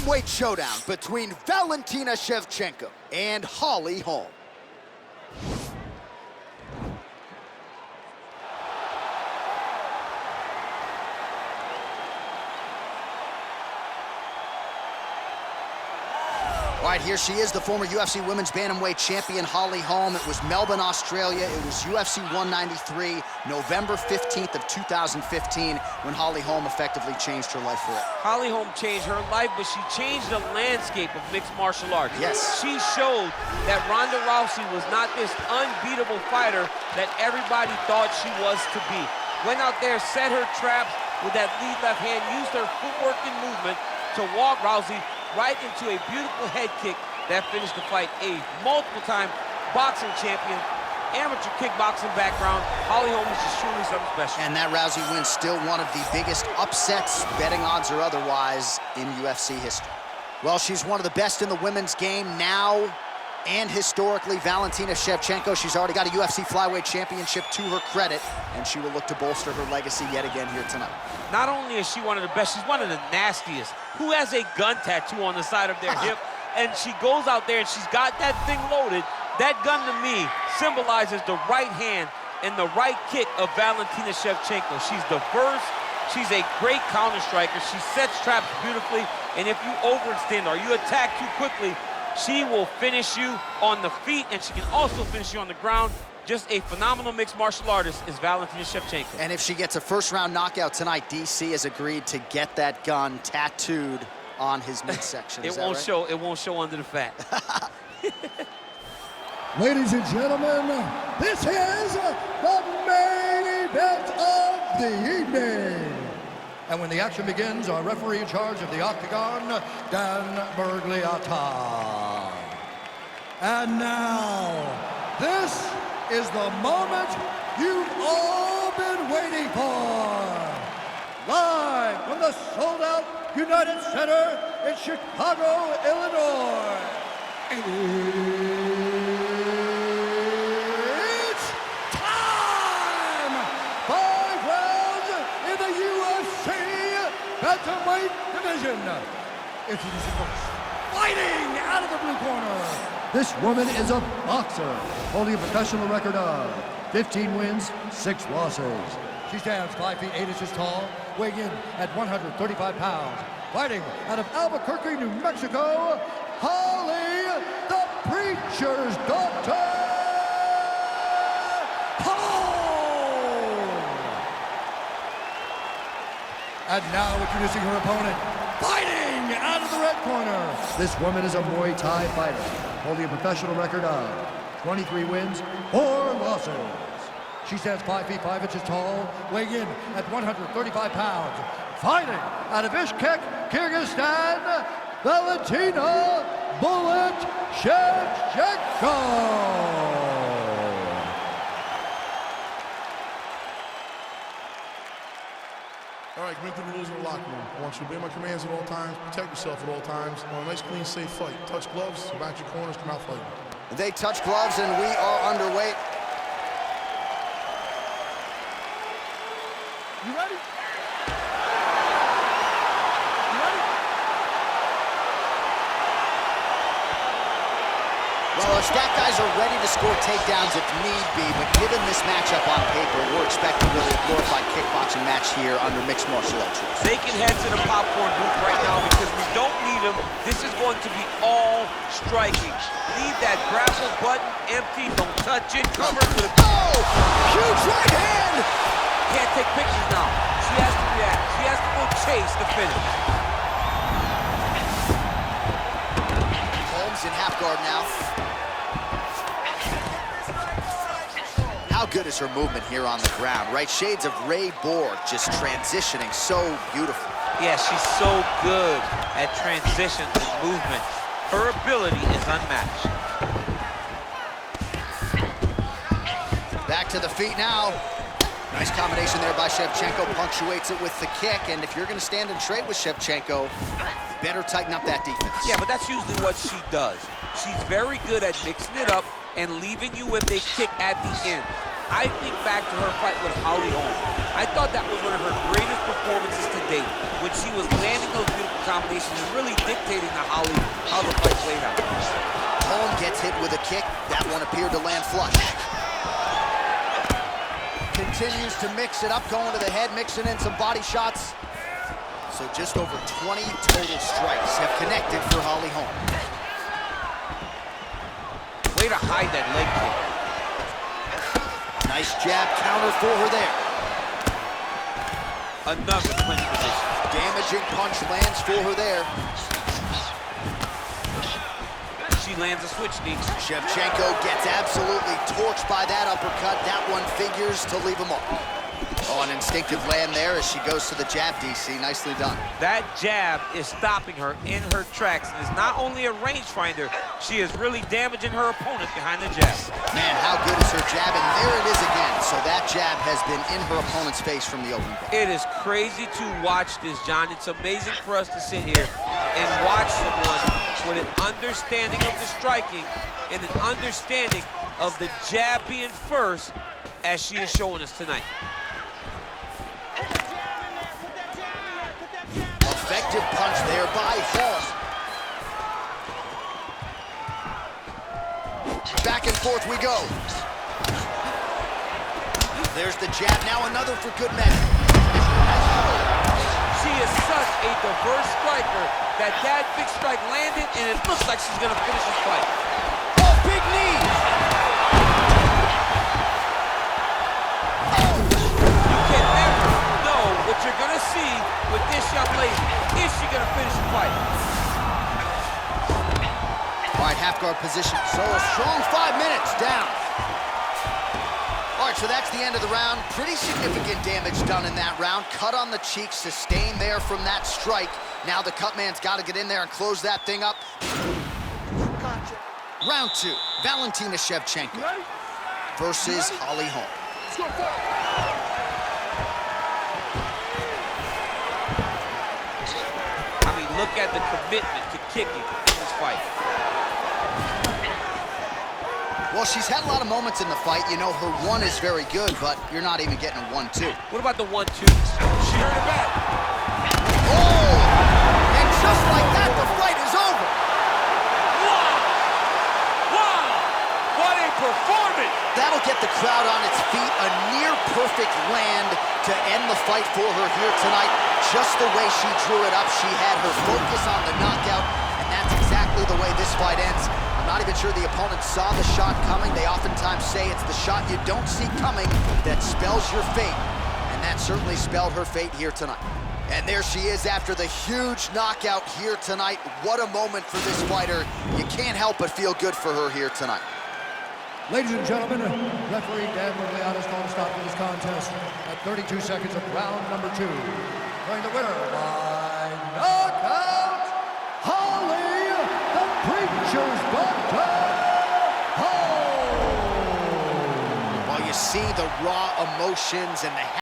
bantamweight showdown between Valentina Shevchenko and Holm. All right, here she is, the former UFC Women's Bantamweight champion, Holm. It was Melbourne, Australia. It was UFC 193, November 15th of 2015, when Holm effectively changed her life forever. Holm changed her life, but she changed the landscape of mixed martial arts. Yes. She showed that Ronda Rousey was not this unbeatable fighter that everybody thought she was to be. Went out there, set her traps with that lead left hand, used her footwork and movement to walk Rousey right into a beautiful head kick that finished the fight. A multiple-time boxing champion, amateur kickboxing background. Holm is just truly something special. And that Rousey win still one of the biggest upsets, betting odds or otherwise, in UFC history. Well, she's one of the best in the women's game now and historically. Valentina Shevchenko, she's already got a UFC flyweight championship to her credit, and she will look to bolster her legacy yet again here tonight. Not only is she one of the best, she's one of the nastiest. Who has a gun tattoo on the side of their hip, and she goes out there and she's got that thing loaded. That gun, to me, symbolizes the right hand and the right kick of Valentina Shevchenko. She's diverse. She's a great counter striker. She sets traps beautifully, and if you overextend or you attack too quickly, she will finish you on the feet, and she can also finish you on the ground. Just a phenomenal mixed martial artist is Valentina Shevchenko. And if she gets a first-round knockout tonight, DC has agreed to get that gun tattooed on his midsection. It won't show. It won't show under the fat. Ladies and gentlemen, this is the main event of the evening. And when the action begins, our referee in charge of the octagon, Dan Bergliata. And now, this is the moment you've all been waiting for. Live from the sold-out United Center in Chicago, Illinois. It's time! 5 rounds in the UFC Bantamweight division. Introducing first, fighting out of the blue corner. This woman is a boxer, holding a professional record of 15 wins, 6 losses. She stands 5 feet 8 inches tall, weighing in at 135 pounds. Fighting out of Albuquerque, New Mexico, Holly, the Preacher's Daughter, Holm! And now introducing her opponent, fighting out of the red corner. This woman is a Muay Thai fighter, holding a professional record of 23 wins, 4 losses. She stands 5 feet 5 inches tall, weighing in at 135 pounds. Fighting out of Bishkek, Kyrgyzstan, Valentina "Bullet" Shevchenko. All right, commit to the rules of the locker room. I want you to obey my commands at all times, protect yourself at all times. I want a nice, clean, safe fight. Touch gloves, back your corners, come out fighting. They touch gloves, and we are underway. You ready? Well, our stat guys are ready to score takedowns if need be, but given this matchup on paper, we're expecting really a glorified kickboxing match here under mixed martial arts. They can head to the popcorn booth right now because we don't need them. This is going to be all striking. Leave that grapple button empty. Don't touch it. Cover to the... Oh! Huge right hand! Can't take pictures now. She has to react. She has to go chase the finish. Holm's in half guard now. How good is her movement here on the ground, right? Shades of Ray Borg, just transitioning so beautiful. Yeah, she's so good at transitions and movement. Her ability is unmatched. Back to the feet now. Nice combination there by Shevchenko, punctuates it with the kick, and if you're gonna stand and trade with Shevchenko, better tighten up that defense. Yeah, but that's usually what she does. She's very good at mixing it up and leaving you with a kick at the end. I think back to her fight with Holly Holm. I thought that was one of her greatest performances to date, when she was landing those beautiful combinations and really dictating to Holly how the fight played out. Holm gets hit with a kick. That one appeared to land flush. Continues to mix it up, going to the head, mixing in some body shots. So just over 20 total strikes have connected for Holly Holm. Way to hide that leg kick. Nice jab counter for her there. Another clinch position. Damaging punch lands for her there. She lands a switch knee. Shevchenko gets absolutely torched by that uppercut. That one figures to leave him off. Oh, an instinctive land there as she goes to the jab, DC. Nicely done. That jab is stopping her in her tracks. And is not only a rangefinder, she is really damaging her opponent behind the jab. Man, how good is her jab? And there it is again. So that jab has been in her opponent's face from the opening. It is crazy to watch this, John. It's amazing for us to sit here and watch someone with an understanding of the striking and an understanding of the jab being first, as she is showing us tonight. Effective punch there by Holm. Back and forth we go. There's the jab, now another for good measure. She is such a diverse striker that big strike landed, and it looks like she's gonna finish this fight. Oh, big knee! You can never know what you're gonna see with this young lady. Is she gonna finish the fight? All right, half guard position. So a strong 5 minutes down. All right, so that's the end of the round. Pretty significant damage done in that round. Cut on the cheek, sustained there from that strike. Now the cut man's got to get in there and close that thing up. Gotcha. Round 2, Valentina Shevchenko versus Holly Holm. Let's go for it. I mean, look at the commitment to kicking in this fight. Well, she's had a lot of moments in the fight. You know, her one is very good, but you're not even getting a 1-2. What about the 1-2? She heard it back. Oh! And just like that, the fight is over. Wow! Wow! What a performance! That'll get the crowd on its feet. A near-perfect land to end the fight for her here tonight. Just the way she drew it up, she had her focus on the knockout, and that's exactly the way this fight ends. I'm not even sure the opponent saw the shot coming. They oftentimes say it's the shot you don't see coming that spells your fate, and that certainly spelled her fate here tonight. And there she is after the huge knockout here tonight. What a moment for this fighter. You can't help but feel good for her here tonight. Ladies and gentlemen, referee Dan Murgliana's called a stop to this contest at 32 seconds of round number 2. Going the winner by knockout, Holly the Preacher's Daughter Holm. Well, you see the raw emotions and the